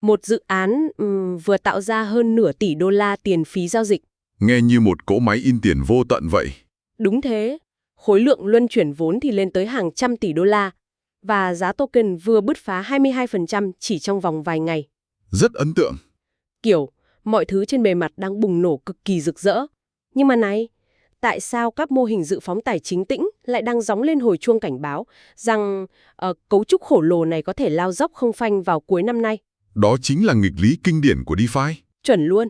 Một dự án vừa tạo ra hơn nửa tỷ đô la tiền phí giao dịch. Nghe như một cỗ máy in tiền vô tận vậy. Đúng thế. Khối lượng luân chuyển vốn thì lên tới hàng trăm tỷ đô la. Và giá token vừa bứt phá 22% chỉ trong vòng vài ngày. Rất ấn tượng. Kiểu, mọi thứ trên bề mặt đang bùng nổ cực kỳ rực rỡ. Nhưng mà này, tại sao các mô hình dự phóng tài chính tĩnh lại đang gióng lên hồi chuông cảnh báo rằng cấu trúc khổng lồ này có thể lao dốc không phanh vào cuối năm nay? Đó chính là nghịch lý kinh điển của DeFi. Chuẩn luôn.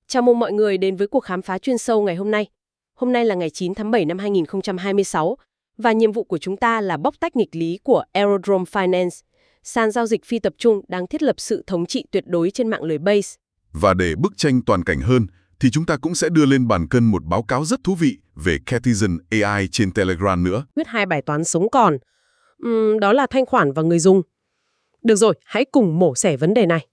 Chào mừng mọi người đến với cuộc khám phá chuyên sâu ngày hôm nay. Hôm nay là ngày 9 tháng 7 năm 2026 và nhiệm vụ của chúng ta là bóc tách nghịch lý của Aerodrome Finance, sàn giao dịch phi tập trung đang thiết lập sự thống trị tuyệt đối trên mạng lưới Base. Và để bức tranh toàn cảnh hơn, thì chúng ta cũng sẽ đưa lên bàn cân một báo cáo rất thú vị về Citizen AI trên Telegram nữa. Quyết hai bài toán sống còn. Đó là thanh khoản và người dùng. Được rồi, hãy cùng mổ xẻ vấn đề này.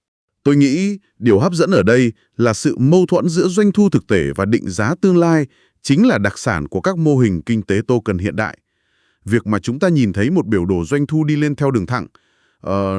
Tôi nghĩ điều hấp dẫn ở đây là sự mâu thuẫn giữa doanh thu thực tế và định giá tương lai chính là đặc sản của các mô hình kinh tế token hiện đại. Việc mà chúng ta nhìn thấy một biểu đồ doanh thu đi lên theo đường thẳng,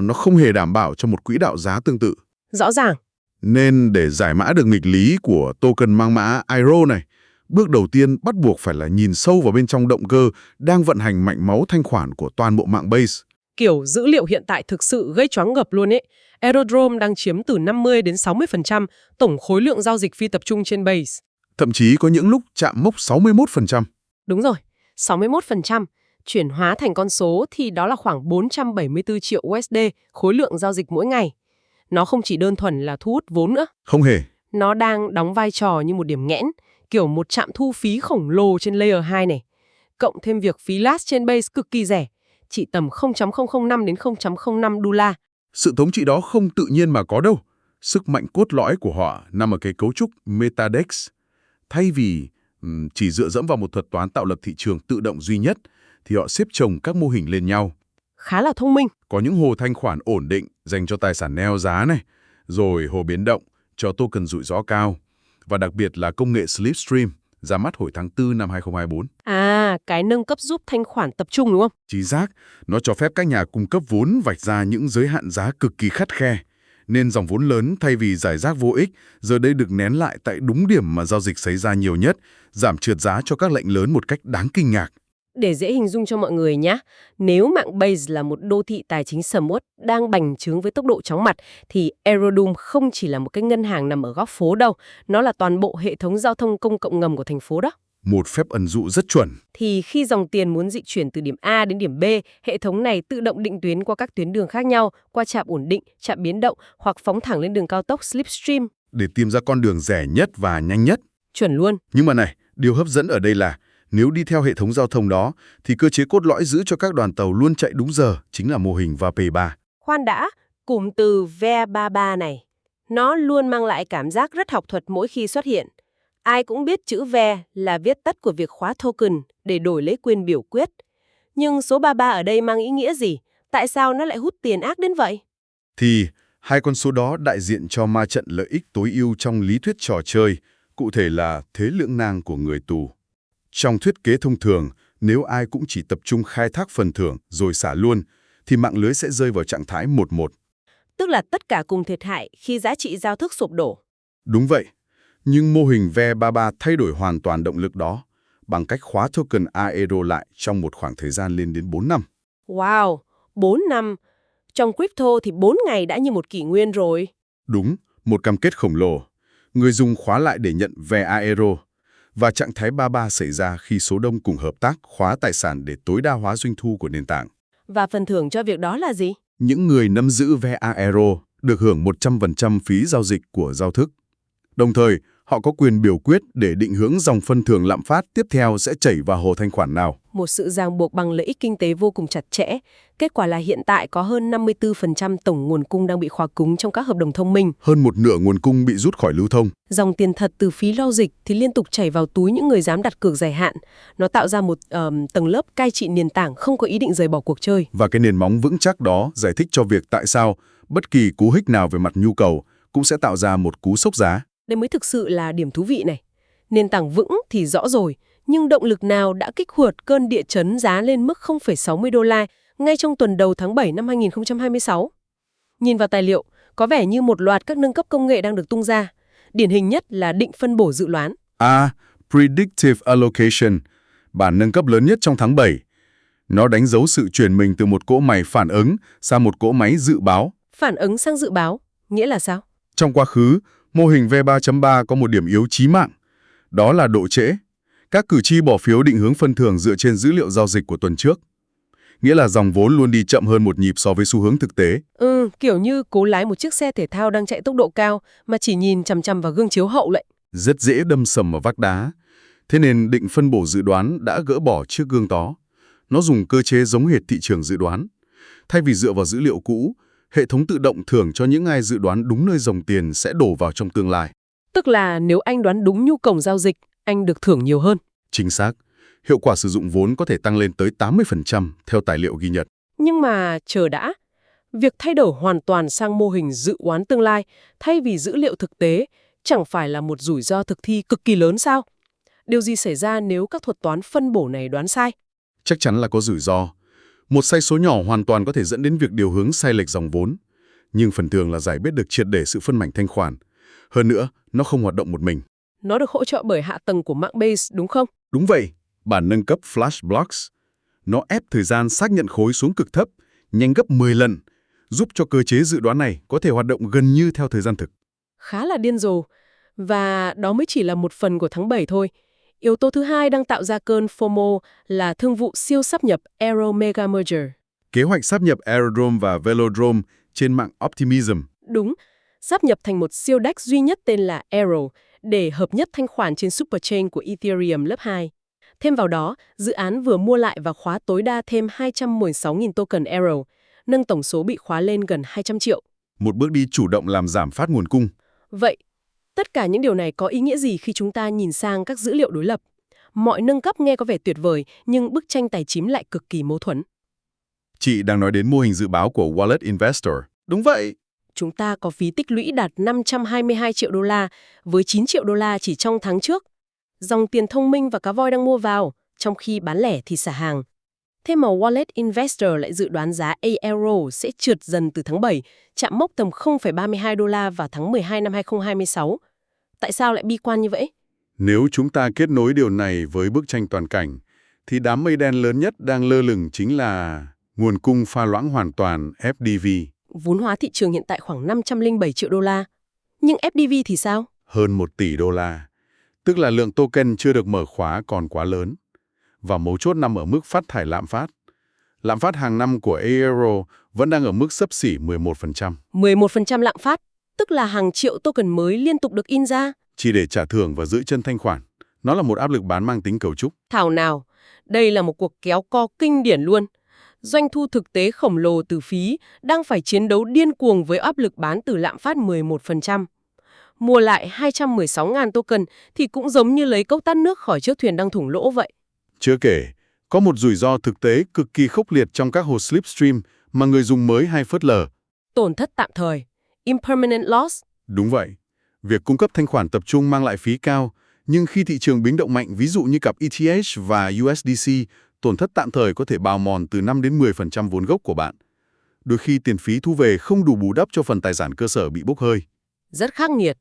nó không hề đảm bảo cho một quỹ đạo giá tương tự. Rõ ràng. Nên để giải mã được nghịch lý của token mang mã IRO này, bước đầu tiên bắt buộc phải là nhìn sâu vào bên trong động cơ đang vận hành mạnh máu thanh khoản của toàn bộ mạng Base. Kiểu dữ liệu hiện tại thực sự gây choáng ngợp luôn ấy. Aerodrome đang chiếm từ 50 đến 60% tổng khối lượng giao dịch phi tập trung trên Base. Thậm chí có những lúc chạm mốc 61%. Đúng rồi, 61%. Chuyển hóa thành con số thì đó là khoảng 474 triệu USD khối lượng giao dịch mỗi ngày. Nó không chỉ đơn thuần là thu hút vốn nữa. Không hề. Nó đang đóng vai trò như một điểm nghẽn, kiểu một trạm thu phí khổng lồ trên Layer 2 này. Cộng thêm việc phí gas trên Base cực kỳ rẻ, chỉ tầm 0.005 đến 0.05 đô la. Sự thống trị đó không tự nhiên mà có đâu. Sức mạnh cốt lõi của họ nằm ở cái cấu trúc MetaDex. Thay vì chỉ dựa dẫm vào một thuật toán tạo lập thị trường tự động duy nhất, thì họ xếp chồng các mô hình lên nhau. Khá là thông minh. Có những hồ thanh khoản ổn định dành cho tài sản neo giá này, rồi hồ biến động cho token rủi ro cao, và đặc biệt là công nghệ Slipstream ra mắt hồi tháng 4 năm 2024. À, cái nâng cấp giúp thanh khoản tập trung đúng không? Chính xác, nó cho phép các nhà cung cấp vốn vạch ra những giới hạn giá cực kỳ khắt khe. Nên dòng vốn lớn thay vì giải rác vô ích, giờ đây được nén lại tại đúng điểm mà giao dịch xảy ra nhiều nhất, giảm trượt giá cho các lệnh lớn một cách đáng kinh ngạc. Để dễ hình dung cho mọi người nhé, nếu mạng Base là một đô thị tài chính sầm uất đang bành trướng với tốc độ chóng mặt, thì Aerodrome không chỉ là một cái ngân hàng nằm ở góc phố đâu, nó là toàn bộ hệ thống giao thông công cộng ngầm của thành phố đó. Một phép ẩn dụ rất chuẩn. Thì khi dòng tiền muốn di chuyển từ điểm A đến điểm B, hệ thống này tự động định tuyến qua các tuyến đường khác nhau, qua trạm ổn định, trạm biến động hoặc phóng thẳng lên đường cao tốc Slipstream. Để tìm ra con đường rẻ nhất và nhanh nhất. Chuẩn luôn. Nhưng mà này, điều hấp dẫn ở đây là nếu đi theo hệ thống giao thông đó, thì cơ chế cốt lõi giữ cho các đoàn tàu luôn chạy đúng giờ chính là mô hình VP3. Khoan đã, cụm từ VE33 này, nó luôn mang lại cảm giác rất học thuật mỗi khi xuất hiện. Ai cũng biết chữ VE là viết tắt của việc khóa token để đổi lấy quyền biểu quyết. Nhưng số 33 ở đây mang ý nghĩa gì? Tại sao nó lại hút tiền ác đến vậy? Thì hai con số đó đại diện cho ma trận lợi ích tối ưu trong lý thuyết trò chơi, cụ thể là thế lưỡng nan của người tù. Trong thuyết kế thông thường, nếu ai cũng chỉ tập trung khai thác phần thưởng rồi xả luôn, thì mạng lưới sẽ rơi vào trạng thái 1-1. Tức là tất cả cùng thiệt hại khi giá trị giao thức sụp đổ. Đúng vậy, nhưng mô hình VE33 thay đổi hoàn toàn động lực đó bằng cách khóa token Aero lại trong một khoảng thời gian lên đến 4 năm. Wow, 4 năm. Trong crypto thì 4 ngày đã như một kỷ nguyên rồi. Đúng, một cam kết khổng lồ. Người dùng khóa lại để nhận VE-Aero. Và trạng thái 33 xảy ra khi số đông cùng hợp tác khóa tài sản để tối đa hóa doanh thu của nền tảng. Và phần thưởng cho việc đó là gì? Những người nắm giữ VE-Aero được hưởng 100% phí giao dịch của giao thức. Đồng thời, họ có quyền biểu quyết để định hướng dòng phân thưởng lạm phát tiếp theo sẽ chảy vào hồ thanh khoản nào. Một sự ràng buộc bằng lợi ích kinh tế vô cùng chặt chẽ. Kết quả là hiện tại có hơn 54% tổng nguồn cung đang bị khóa cứng trong các hợp đồng thông minh. Hơn một nửa nguồn cung bị rút khỏi lưu thông. Dòng tiền thật từ phí giao dịch thì liên tục chảy vào túi những người dám đặt cược dài hạn. Nó tạo ra một tầng lớp cai trị nền tảng không có ý định rời bỏ cuộc chơi. Và cái nền móng vững chắc đó giải thích cho việc tại sao bất kỳ cú hích nào về mặt nhu cầu cũng sẽ tạo ra một cú sốc giá. Đây mới thực sự là điểm thú vị này. Nền tảng vững thì rõ rồi, nhưng động lực nào đã kích hoạt cơn địa chấn giá lên mức 0,60 đô la ngay trong tuần đầu tháng 7 năm 2026? Nhìn vào tài liệu, Có vẻ như một loạt các nâng cấp công nghệ đang được tung ra. Điển hình nhất là định phân bổ dự đoán. Predictive Allocation, bản nâng cấp lớn nhất trong tháng 7. Nó đánh dấu sự chuyển mình từ một cỗ máy phản ứng sang một cỗ máy dự báo. Phản ứng sang dự báo, nghĩa là sao? Trong quá khứ, mô hình V3.3 có một điểm yếu chí mạng. Đó là độ trễ. Các cử tri bỏ phiếu định hướng phân thường dựa trên dữ liệu giao dịch của tuần trước. Nghĩa là dòng vốn luôn đi chậm hơn một nhịp so với xu hướng thực tế. Kiểu như cố lái một chiếc xe thể thao đang chạy tốc độ cao mà chỉ nhìn chằm chằm vào gương chiếu hậu vậy. Rất dễ đâm sầm vào vách đá. Thế nên định phân bổ dự đoán đã gỡ bỏ chiếc gương đó. Nó dùng cơ chế giống hệt thị trường dự đoán. Thay vì dựa vào dữ liệu cũ, hệ thống tự động thưởng cho những ai dự đoán đúng nơi dòng tiền sẽ đổ vào trong tương lai. Tức là nếu anh đoán đúng nhu cầu giao dịch, anh được thưởng nhiều hơn. Chính xác. Hiệu quả sử dụng vốn có thể tăng lên tới 80% theo tài liệu ghi nhận. Nhưng mà chờ đã. Việc thay đổi hoàn toàn sang mô hình dự đoán tương lai thay vì dữ liệu thực tế chẳng phải là một rủi ro thực thi cực kỳ lớn sao? Điều gì xảy ra nếu các thuật toán phân bổ này đoán sai? Chắc chắn là có rủi ro. Một sai số nhỏ hoàn toàn có thể dẫn đến việc điều hướng sai lệch dòng vốn. Nhưng phần thường là giải biết được triệt để sự phân mảnh thanh khoản. Hơn nữa, nó không hoạt động một mình. Nó được hỗ trợ bởi hạ tầng của mạng Base, đúng không? Đúng vậy, bản nâng cấp Flash Blocks. Nó ép thời gian xác nhận khối xuống cực thấp, nhanh gấp 10 lần, giúp cho cơ chế dự đoán này có thể hoạt động gần như theo thời gian thực. Khá là điên rồ. Và đó mới chỉ là một phần của tháng 7 thôi. Yếu tố thứ hai đang tạo ra cơn FOMO là thương vụ siêu sáp nhập Aero Mega Merger. Kế hoạch sáp nhập Aerodrome và Velodrome trên mạng Optimism. Đúng, sáp nhập thành một siêu DEX duy nhất tên là Aero để hợp nhất thanh khoản trên Superchain của Ethereum lớp 2. Thêm vào đó, dự án vừa mua lại và khóa tối đa thêm 216.000 token Aero, nâng tổng số bị khóa lên gần 200 triệu. Một bước đi chủ động làm giảm phát nguồn cung. Vậy, tất cả những điều này có ý nghĩa gì khi chúng ta nhìn sang các dữ liệu đối lập? Mọi nâng cấp nghe có vẻ tuyệt vời, nhưng bức tranh tài chính lại cực kỳ mâu thuẫn. Chị đang nói đến mô hình dự báo của Wallet Investor. Đúng vậy. Chúng ta có phí tích lũy đạt 522 triệu đô la, với 9 triệu đô la chỉ trong tháng trước. Dòng tiền thông minh và cá voi đang mua vào, trong khi bán lẻ thì xả hàng. Thế mà Wallet Investor lại dự đoán giá Aero sẽ trượt dần từ tháng 7, chạm mốc tầm 0,32 đô la vào tháng 12 năm 2026. Tại sao lại bi quan như vậy? Nếu chúng ta kết nối điều này với bức tranh toàn cảnh, thì đám mây đen lớn nhất đang lơ lửng chính là nguồn cung pha loãng hoàn toàn FDV. Vốn hóa thị trường hiện tại khoảng 507 triệu đô la. Nhưng FDV thì sao? Hơn 1 tỷ đô la. Tức là lượng token chưa được mở khóa còn quá lớn. Và mấu chốt nằm ở mức phát thải lạm phát. Lạm phát hàng năm của Aero vẫn đang ở mức xấp xỉ 11%. 11% lạm phát, tức là hàng triệu token mới liên tục được in ra. Chỉ để trả thưởng và giữ chân thanh khoản. Nó là một áp lực bán mang tính cấu trúc. Thảo nào, đây là một cuộc kéo co kinh điển luôn. Doanh thu thực tế khổng lồ từ phí đang phải chiến đấu điên cuồng với áp lực bán từ lạm phát 11%. Mua lại 216.000 token thì cũng giống như lấy cốc tát nước khỏi chiếc thuyền đang thủng lỗ vậy. Chưa kể, có một rủi ro thực tế cực kỳ khốc liệt trong các hồ slipstream mà người dùng mới hay phớt lờ. Tổn thất tạm thời, impermanent loss. Đúng vậy. Việc cung cấp thanh khoản tập trung mang lại phí cao, nhưng khi thị trường biến động mạnh ví dụ như cặp ETH và USDC, tổn thất tạm thời có thể bào mòn từ 5 đến 10% vốn gốc của bạn. Đôi khi tiền phí thu về không đủ bù đắp cho phần tài sản cơ sở bị bốc hơi. Rất khắc nghiệt.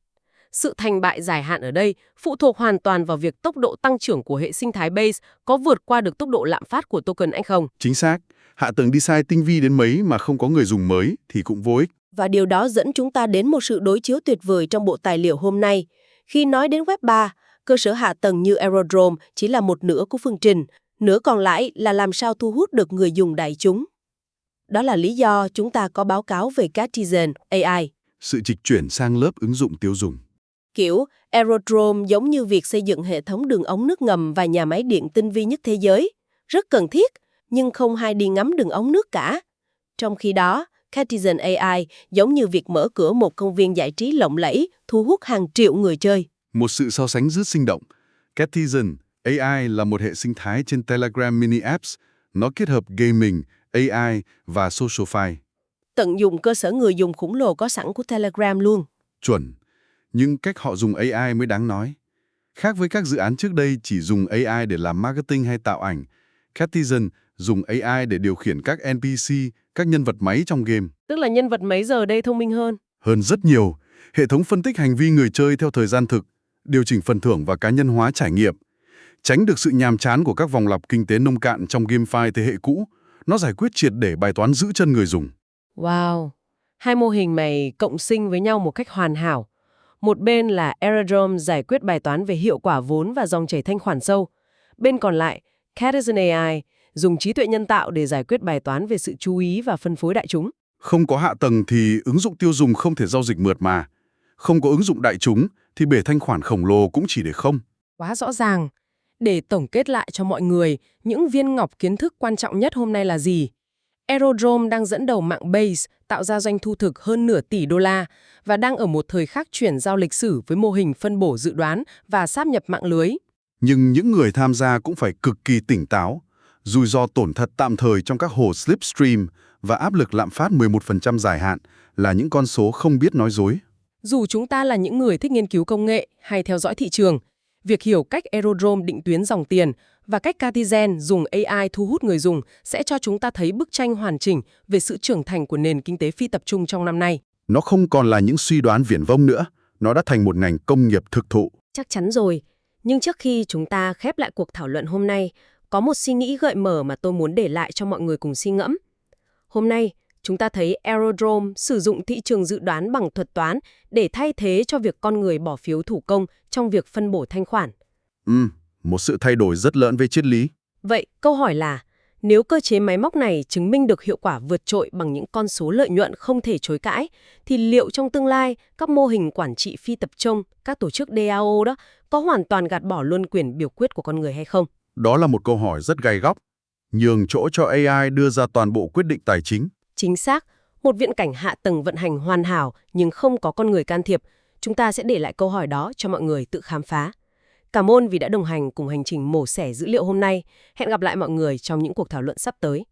Sự thành bại dài hạn ở đây phụ thuộc hoàn toàn vào việc tốc độ tăng trưởng của hệ sinh thái Base có vượt qua được tốc độ lạm phát của token hay không. Chính xác. Hạ tầng đi sai tinh vi đến mấy mà không có người dùng mới thì cũng vô ích. Và điều đó dẫn chúng ta đến một sự đối chiếu tuyệt vời trong bộ tài liệu hôm nay. Khi nói đến Web 3, cơ sở hạ tầng như Aerodrome chỉ là một nửa của phương trình, nửa còn lại là làm sao thu hút được người dùng đại chúng. Đó là lý do chúng ta có báo cáo về Catizen AI. Sự dịch chuyển sang lớp ứng dụng tiêu dùng. Kiểu Aerodrome giống như việc xây dựng hệ thống đường ống nước ngầm và nhà máy điện tinh vi nhất thế giới. Rất cần thiết, nhưng không ai đi ngắm đường ống nước cả. Trong khi đó, Catizen AI giống như việc mở cửa một công viên giải trí lộng lẫy, thu hút hàng triệu người chơi. Một sự so sánh rất sinh động. Catizen AI là một hệ sinh thái trên Telegram Mini Apps. Nó kết hợp gaming, AI và SocialFi. Tận dụng cơ sở người dùng khổng lồ có sẵn của Telegram luôn. Chuẩn. Nhưng cách họ dùng AI mới đáng nói. Khác với các dự án trước đây chỉ dùng AI để làm marketing hay tạo ảnh, Catizen dùng AI để điều khiển các NPC, các nhân vật máy trong game. Tức là nhân vật mấy giờ đây thông minh hơn. Hơn rất nhiều, hệ thống phân tích hành vi người chơi theo thời gian thực, điều chỉnh phần thưởng và cá nhân hóa trải nghiệm. Tránh được sự nhàm chán của các vòng lặp kinh tế nông cạn trong GameFi thế hệ cũ, nó giải quyết triệt để bài toán giữ chân người dùng. Wow, hai mô hình này cộng sinh với nhau một cách hoàn hảo. Một bên là Aerodrome giải quyết bài toán về hiệu quả vốn và dòng chảy thanh khoản sâu. Bên còn lại, Citizen AI dùng trí tuệ nhân tạo để giải quyết bài toán về sự chú ý và phân phối đại chúng. Không có hạ tầng thì ứng dụng tiêu dùng không thể giao dịch mượt mà. Không có ứng dụng đại chúng thì bể thanh khoản khổng lồ cũng chỉ để không. Quá rõ ràng. Để tổng kết lại cho mọi người, những viên ngọc kiến thức quan trọng nhất hôm nay là gì? Aerodrome đang dẫn đầu mạng Base, tạo ra doanh thu thực hơn nửa tỷ đô la và đang ở một thời khắc chuyển giao lịch sử với mô hình phân bổ dự đoán và sáp nhập mạng lưới. Nhưng những người tham gia cũng phải cực kỳ tỉnh táo. Rủi ro tổn thất tạm thời trong các hồ slipstream và áp lực lạm phát 11% dài hạn là những con số không biết nói dối. Dù chúng ta là những người thích nghiên cứu công nghệ hay theo dõi thị trường, việc hiểu cách Aerodrome định tuyến dòng tiền và cách Citizen dùng AI thu hút người dùng sẽ cho chúng ta thấy bức tranh hoàn chỉnh về sự trưởng thành của nền kinh tế phi tập trung trong năm nay. Nó không còn là những suy đoán viển vông nữa, nó đã thành một ngành công nghiệp thực thụ. Chắc chắn rồi. Nhưng trước khi chúng ta khép lại cuộc thảo luận hôm nay, có một suy nghĩ gợi mở mà tôi muốn để lại cho mọi người cùng suy ngẫm. Hôm nay, chúng ta thấy Aerodrome sử dụng thị trường dự đoán bằng thuật toán để thay thế cho việc con người bỏ phiếu thủ công trong việc phân bổ thanh khoản. Một sự thay đổi rất lớn về triết lý. Vậy, câu hỏi là, nếu cơ chế máy móc này chứng minh được hiệu quả vượt trội bằng những con số lợi nhuận không thể chối cãi, thì liệu trong tương lai, các mô hình quản trị phi tập trung, các tổ chức DAO đó, có hoàn toàn gạt bỏ luôn quyền biểu quyết của con người hay không? Đó là một câu hỏi rất gay góc. Nhường chỗ cho AI đưa ra toàn bộ quyết định tài chính. Chính xác, một viễn cảnh hạ tầng vận hành hoàn hảo nhưng không có con người can thiệp. Chúng ta sẽ để lại câu hỏi đó cho mọi người tự khám phá. Cảm ơn vì đã đồng hành cùng hành trình mổ xẻ dữ liệu hôm nay. Hẹn gặp lại mọi người trong những cuộc thảo luận sắp tới.